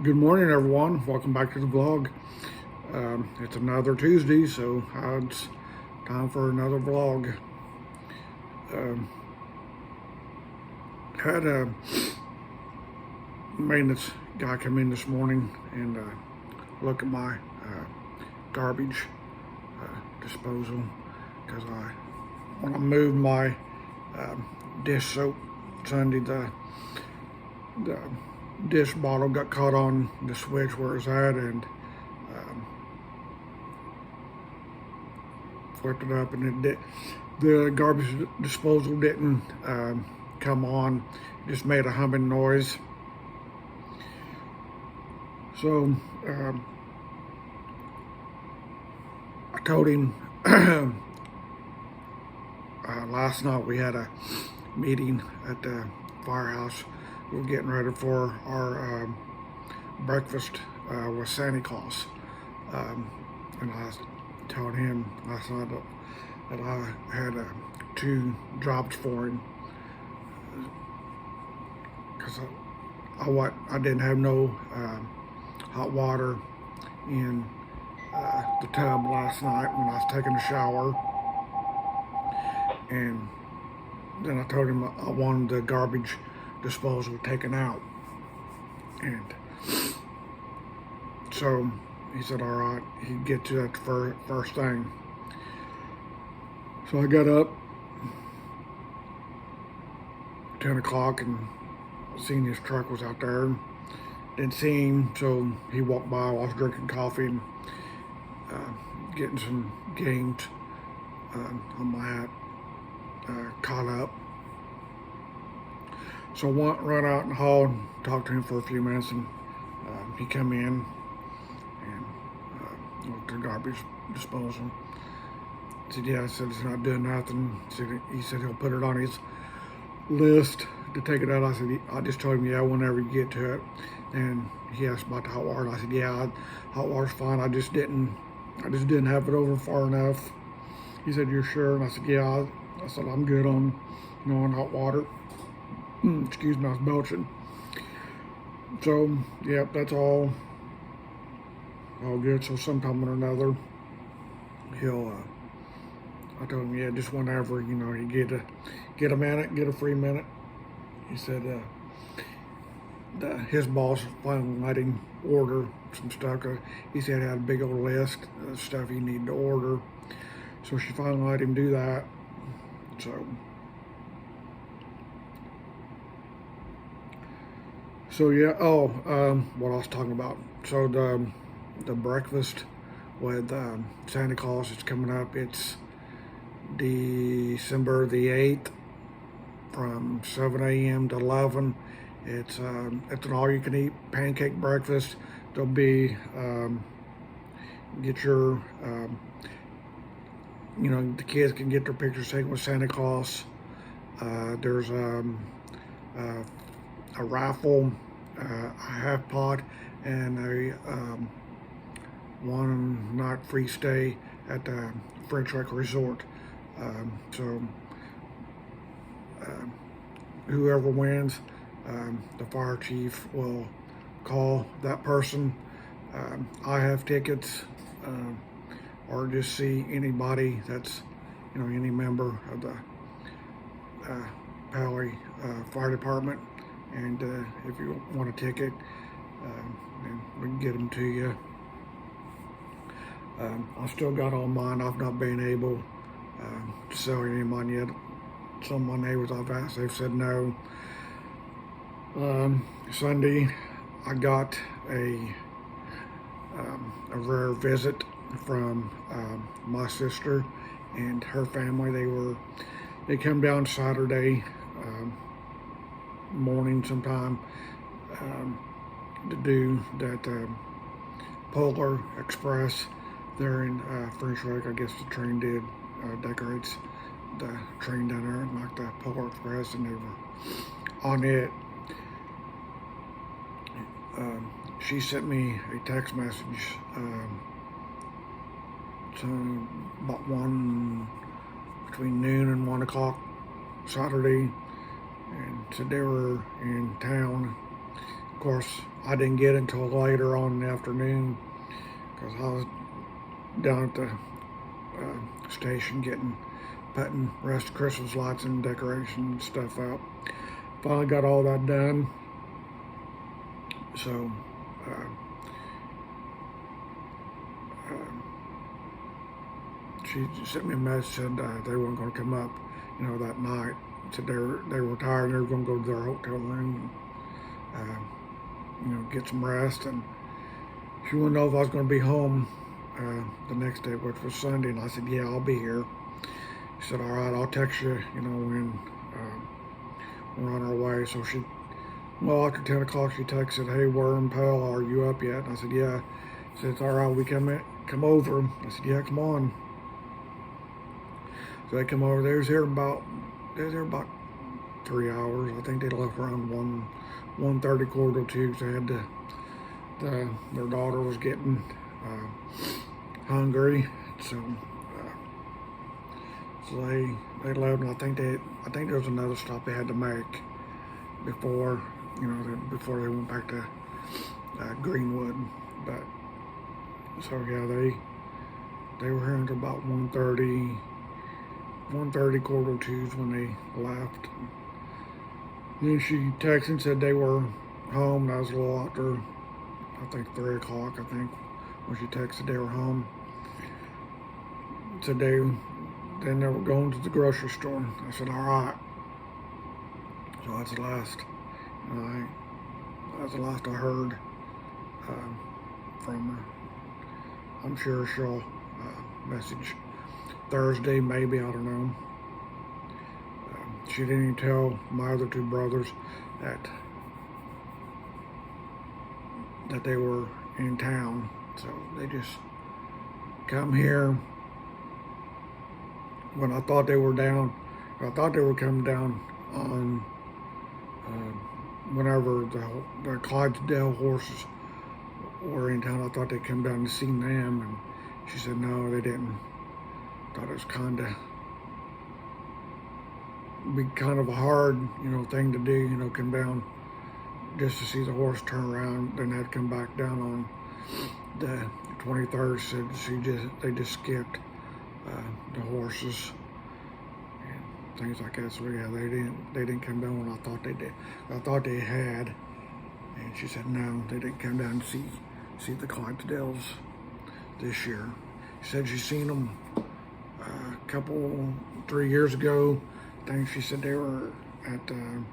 Good morning, everyone. Welcome back to the vlog. It's another Tuesday, so it's time for another vlog. Um, had a maintenance guy come in this morning and look at my garbage disposal because when I moved my dish soap Sunday, the dish bottle got caught on the switch where it's at and flipped it up, and the garbage disposal didn't come on. It just made a humming noise. So I told him last night we had a meeting at the firehouse. We were getting ready for our breakfast with Santa Claus. And I told him last night that I had 2 jobs for him because I didn't have no hot water in the tub last night when I was taking a shower. And then I told him I wanted the garbage disposal taken out. And so he said, all right, he'd get to that first thing. So I got up 10 o'clock and seen his truck was out there. Didn't see him, so he walked by while I was drinking coffee and getting some games on my hat caught up. So I ran out in the hall and talked to him for a few minutes, and he come in and looked at the garbage disposal. I said, yeah, I said, it's not doing nothing. He said he'll put it on his list to take it out. I just told him, yeah, whenever you get to it. And he asked about the hot water. And I said, yeah, hot water's fine. I just didn't have it over far enough. He said, you're sure? And I said, yeah. I said, I'm good on hot water. Excuse me, I was belching. So, yeah, that's all good. So sometime or another, I told him, yeah, just whenever, you get a minute, get a free minute. He said his boss finally let him order some stuff. He said he had a big old list of stuff he needed to order. So she finally let him do that. So yeah, what I was talking about. So the breakfast with Santa Claus is coming up. It's December the 8th from 7 a.m. to 11. It's an all-you-can-eat pancake breakfast. There'll be get your the kids can get their pictures taken with Santa Claus. There's a raffle, a half pot, and a one night free stay at the French Lake Resort. So whoever wins, the fire chief will call that person. I have tickets, or just see anybody that's, any member of the Poway Fire Department. And if you want a ticket, then we can get them to you. I've still got all mine. I've not been able to sell any of mine yet. Some of my neighbors I've asked, they've said no. Sunday, I got a rare visit from my sister and her family. They come down Saturday morning sometime to do that Polar Express there in French Lake. I guess the train decorates the train down there like the Polar Express, and they were on it. She sent me a text message about between noon and 1 o'clock Saturday, and said they were in town. Of course, I didn't get until later on in the afternoon because I was down at the station putting rest of Christmas lights and decoration and stuff out. Finally got all that done. So she sent me a message, said they weren't going to come up, that night. Said they were tired and they were going to go to their hotel room and get some rest. And she wanted to know if I was going to be home the next day, which was Sunday. And I said, yeah, I'll be here. She said, all right, I'll text you, when we're on our way. So after 10 o'clock, she texted, hey, Worm Pal, are you up yet? And I said, yeah. She said, it's all right, we come over. I said, yeah, come on. So they come over. They was there about 3 hours. I think they left around 1:30, 1:45. They had their daughter was getting hungry, so they left. And I think there was another stop they had to make before before they went back to Greenwood. But so yeah, they were here until about 1:30, 1:45 when they left. And then she texted and said they were home. That was a little after, I think 3 o'clock. I think when she texted they were home. Said then they were going to the grocery store. I said, all right. So that's the last. That's the last I heard from her. I'm sure she'll message Thursday, maybe, I don't know. She didn't even tell my other two brothers that they were in town. So they just come here when I thought they were down. I thought they were coming down on whenever the Clydesdale horses were in town. I thought they'd come down and see them, and she said no, they didn't. Thought it was kind of a hard, thing to do, come down just to see the horse turn around, then they'd come back down on the 23rd. Said they just skipped the horses and things like that. So yeah, they didn't come down when I thought they did. I thought they had, and she said no, they didn't come down to see the Clydesdales this year. She said she's seen them a 3 years ago. I think she said they were at the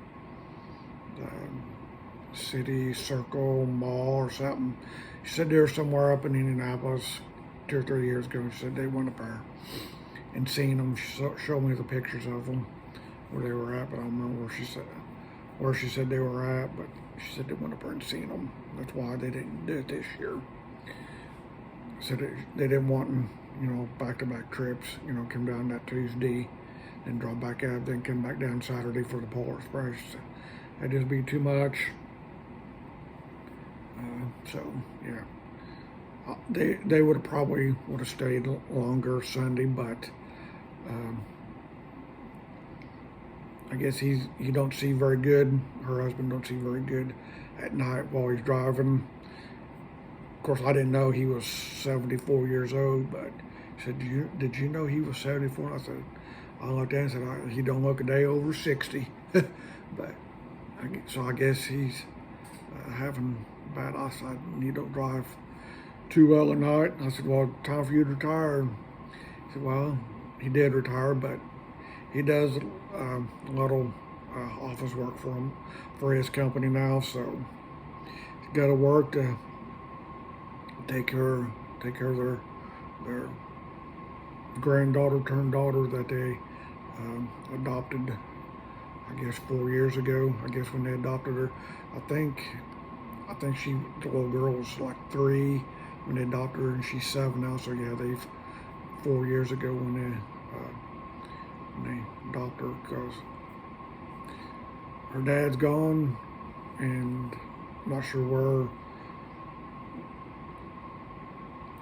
City Circle Mall or something. She said they were somewhere up in Indianapolis 2 or 3 years ago. She said they went up there and seen them. She showed me the pictures of them where they were at, but I don't remember where she said they were at. But she said they went up there and seen them. That's why they didn't do it this year. Said they didn't want back-to-back trips. Come down that Tuesday, then drop back out, then come back down Saturday for the Polar Express. That'd just be too much. So yeah, they would have stayed longer Sunday, but I guess he don't see very good. Her husband don't see very good at night while he's driving. Of course, I didn't know he was 74 years old, but he said, did you know he was 74? I said, I looked at him and said, he don't look a day over 60. But so I guess he's having bad eyesight and he don't drive too well at night. I said, well, time for you to retire. He said, well, he did retire, but he does a little office work for his company now. So he's got to work to take care of their granddaughter turned daughter that they adopted, I guess 4 years ago. I guess when they adopted her, I think the little girl was like 3 when they adopted her, and she's 7 now. So yeah, 4 years ago when they adopted her, because her dad's gone, and I'm not sure where.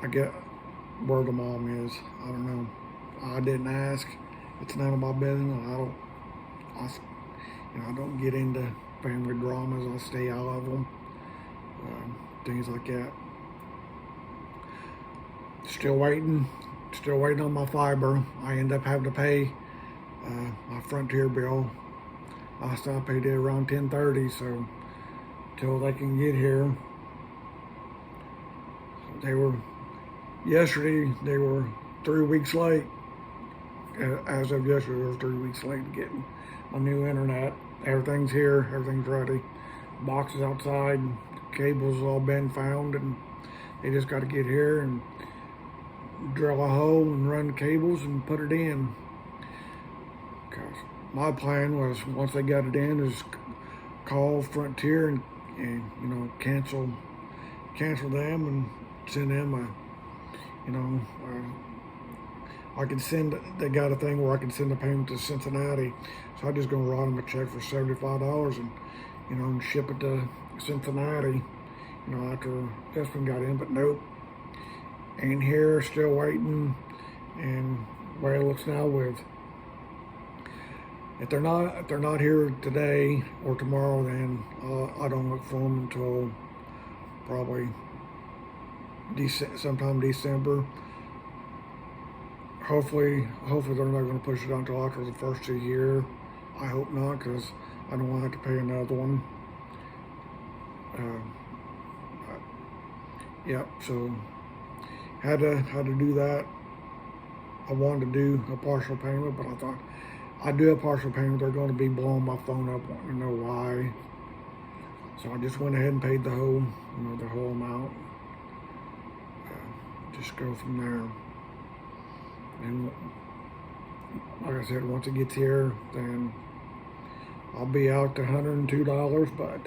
I get where the mom is. I don't know. I didn't ask. It's none of my business. I don't get into family dramas. I stay out of them. things like that. Still waiting on my fiber. I end up having to pay my Frontier bill. Last time I paid it around 10:30, so till they can get here. Yesterday they were 3 weeks late. As of yesterday, they were 3 weeks late to getting my new internet. Everything's here, everything's ready. Boxes outside, cables all been found, and they just got to get here and drill a hole and run the cables and put it in. Cause my plan was, once they got it in, is call Frontier and cancel them and send them I can send. They got a thing where I can send the payment to Cincinnati, so I'm just gonna write them a check for $75 and ship it to Cincinnati. After this one got in, but nope, ain't here. Still waiting, and where it looks now if they're not here today or tomorrow, then I don't look for them until probably sometime December. Hopefully they're not going to push it until after the first of the year. I hope not, because I don't want to have to pay another one. Yep. So had to do that. I wanted to do a partial payment, but I thought I'd do a partial payment. They're going to be blowing my phone up, wanting to know why. So I just went ahead and paid the whole amount. Just go from there. And like I said, once it gets here, then I'll be out to $102. But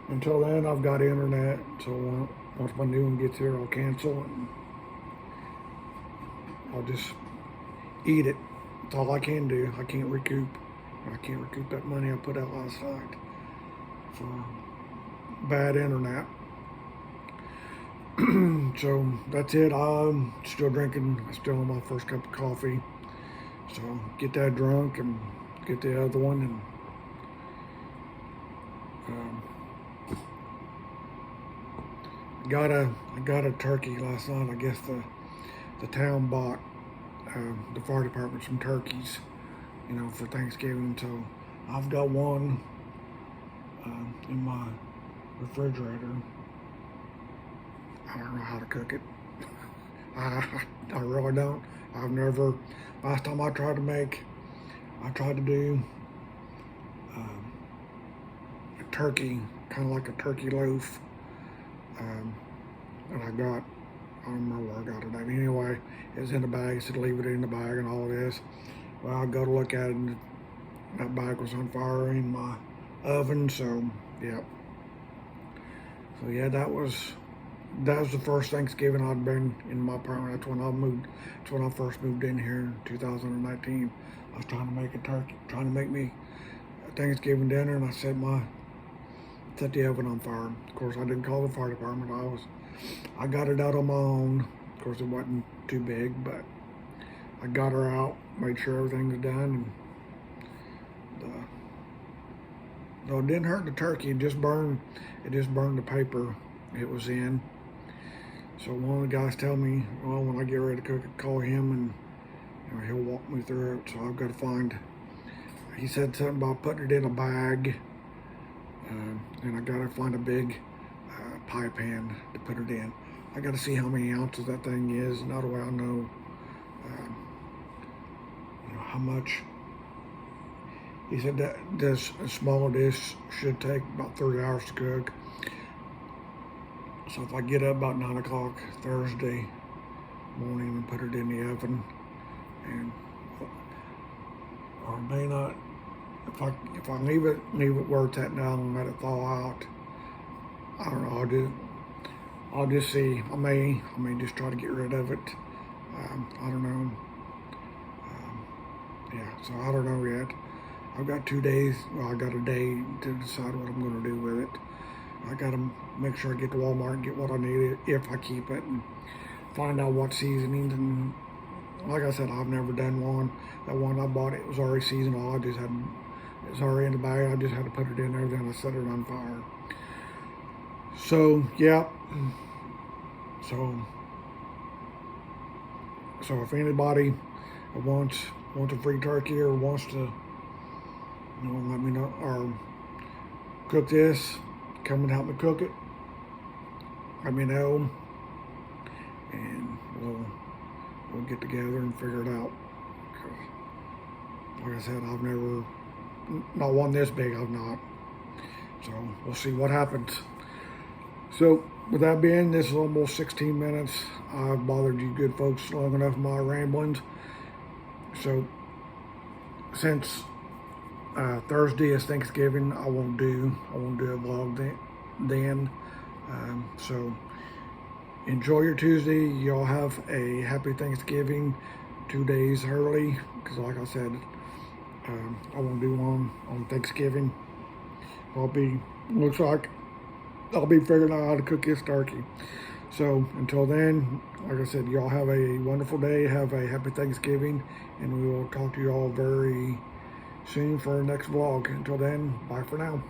until then, I've got internet. So once my new one gets here, I'll cancel and I'll just eat it. That's all I can do. I can't recoup that money I put out last night for bad internet. So that's it. I'm still drinking. I'm still on my first cup of coffee. So get that drunk and get the other one. And I got a turkey last night. I guess the town bought the fire department some turkeys, for Thanksgiving. So I've got one in my refrigerator. I don't know how to cook it. I really don't. Last time I tried to do a turkey, kind of like a turkey loaf. And I don't remember where I got it at. Anyway, it was in the bag. It said leave it in the bag and all this. Well, I go to look at it, and that bag was on fire in my oven. So, yeah. So yeah, that was the first Thanksgiving I'd been in my apartment. That's when I first moved in here in 2019. I was trying to make a turkey, trying to make me a Thanksgiving dinner, and I set the oven on fire. Of course, I didn't call the fire department. I got it out on my own. Of course, it wasn't too big, but I got her out, made sure everything was done, and no, it didn't hurt the turkey. It just burned the paper it was in. So one of the guys tell me, well, when I get ready to cook it, call him and he'll walk me through it. So I've got to find. He said something about putting it in a bag, and I got to find a big pie pan to put it in. I got to see how many ounces that thing is, and that way I know, how much. He said that this small dish should take about 3 hours to cook. So if I get up about 9 o'clock Thursday morning and put it in the oven, or may not, if I leave it where it's at now and let it thaw out, I don't know. I'll just see. I may just try to get rid of it. I don't know. Yeah. So I don't know yet. I've got 2 days. Well, I got a day to decide what I'm going to do with it. I got to make sure I get to Walmart and get what I need if I keep it, and find out what seasonings. And like I said, I've never done one. That one I bought, it was already seasoned. It was already in the bag. I just had to put it in there. Then I set it on fire. So yeah. So if anybody wants a free turkey or wants to, let me know or cook this, come and help me cook it. Let me know, and we'll get together and figure it out. 'Cause, like I said, I've never not one this big. I've not. So we'll see what happens. So with that being, this is almost 16 minutes. I've bothered you good folks long enough in my ramblings. So since Thursday is Thanksgiving, I won't do a vlog then. So enjoy your Tuesday. Y'all have a happy Thanksgiving 2 days early, because like I said, I won't do one on Thanksgiving. Looks like I'll be figuring out how to cook this turkey. So until then, like I said, y'all have a wonderful day. Have a happy Thanksgiving, and we will talk to y'all very soon for our next vlog. Until then, bye for now.